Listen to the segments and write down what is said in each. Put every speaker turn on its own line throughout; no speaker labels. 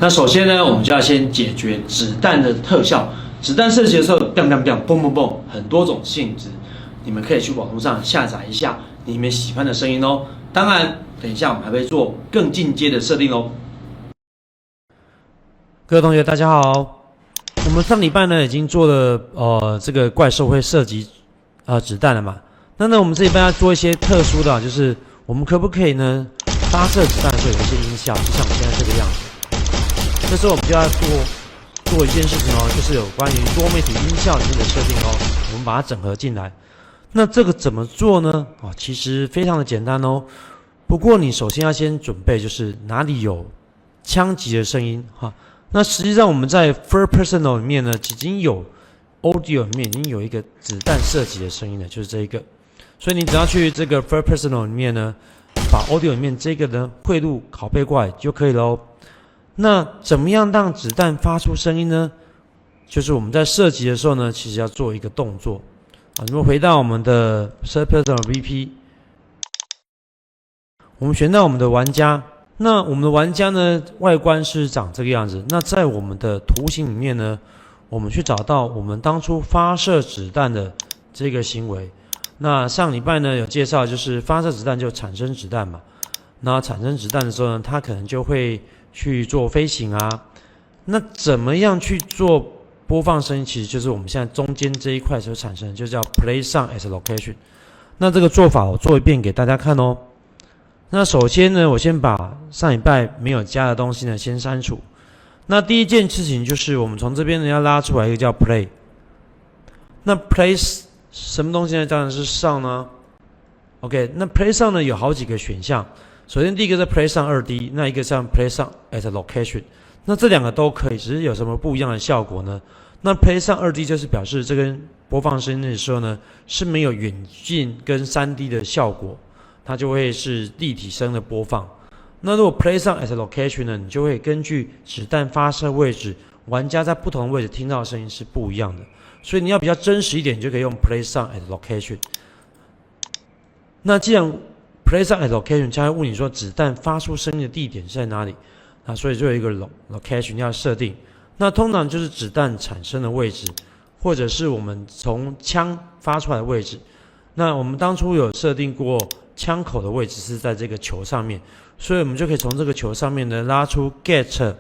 那首先呢，我们就要先解决子弹的特效。子弹射击的时候，biang biang biang，嘣嘣嘣，很多种性质，你们可以去网络上下载一下你们喜欢的声音哦。当然，等一下我们还会做更进阶的设定哦。各位同学，大家好。我们上礼拜呢已经做了这个怪兽会射击子弹了嘛？那我们这礼拜要做一些特殊的，就是我们可不可以呢发射子弹的时候有一些音效，就像我们现在这个样子。这时候我们就要做一件事情哦，就是有关于多媒体音效里面的设定哦，我们把它整合进来。那这个怎么做呢？其实非常的简单哦。不过你首先要先准备，就是哪里有枪击的声音哈。那实际上我们在 First Personal 里面呢，已经有 Audio 里面已经有一个子弹射击的声音了，就是这一个。所以你只要去这个 First Personal 里面呢，把 Audio 里面这个呢汇入拷贝过来就可以咯。那怎么样让子弹发出声音呢？就是我们在射击的时候呢，其实要做一个动作你们回到我们的 First Personal VP， 我们选到我们的玩家。那我们的玩家呢，外观是长这个样子。那在我们的图形里面呢，我们去找到我们当初发射子弹的这个行为。那上礼拜呢有介绍，就是发射子弹就产生子弹嘛。那产生子弹的时候呢，它可能就会去做飞行啊。那怎么样去做播放声音？其实就是我们现在中间这一块所产生的，就叫 Play Sound as Location。那这个做法我做一遍给大家看哦。那首先呢，我先把上礼拜没有加的东西呢先删除。那第一件事情就是我们从这边呢要拉出来一个叫 Play。那 Play 什么东西呢？当然是上呢。OK， 那 Play 上呢有好几个选项。首先第一个是 Play 上 2D， 那一个像 Play 上 at Location。那这两个都可以，只是有什么不一样的效果呢？那 Play 上 2D 就是表示这跟播放声音的时候呢是没有远近跟 3D 的效果。它就会是立体声的播放。那如果 Play 上 as Location 呢，你就会根据子弹发射位置，玩家在不同的位置听到的声音是不一样的。所以你要比较真实一点，你就可以用 Play 上 as Location。那既然 Play上 as Location， 将会问你说子弹发出声音的地点是在哪里？那所以就有一个 Location 要设定。那通常就是子弹产生的位置，或者是我们从枪发出来的位置。那我们当初有设定过枪口的位置是在这个球上面，所以我们就可以从这个球上面呢拉出 get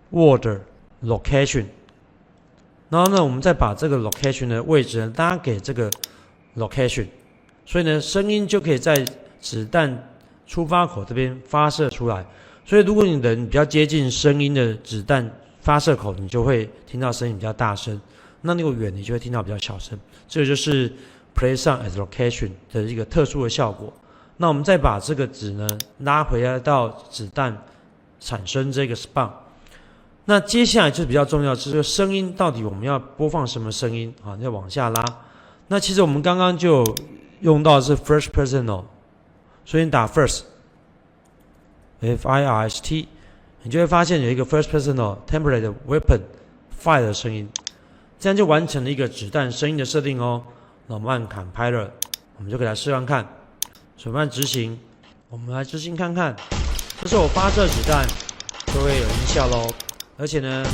word location， 然后呢我们再把这个 location 的位置呢拉给这个 location， 所以呢声音就可以在子弹出发口这边发射出来。所以如果你人比较接近声音的子弹发射口，你就会听到声音比较大声；那如果远，你就会听到比较小声。这个就是 Play Sound as Location 的一个特殊的效果。那我们再把这个子呢拉回来到子弹产生这个 spawn。那接下来就比较重要，是这个声音到底我们要播放什么声音啊？要往下拉。那其实我们刚刚就用到的是 First Personal， 所以你打 First F-I-R-S-T， 你就会发现有一个 First Personal Template 的 Weapon Fire 的声音，这样就完成了一个子弹声音的设定哦。那我们按 Compiler， 我们就给它试看看。手慢执行，我们来执行看看。这时候我发射子弹就会有音效咯，而且呢，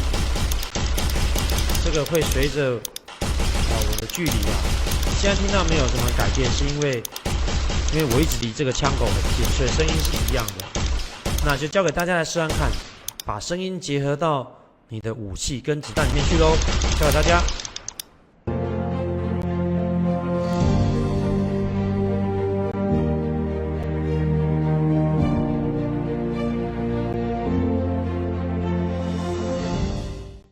这个会随着我的距离现在听到没有什么改变，是因为我一直离这个枪口很近，所以声音是一样的。那就交给大家来试看看，把声音结合到你的武器跟子弹里面去咯，交给大家。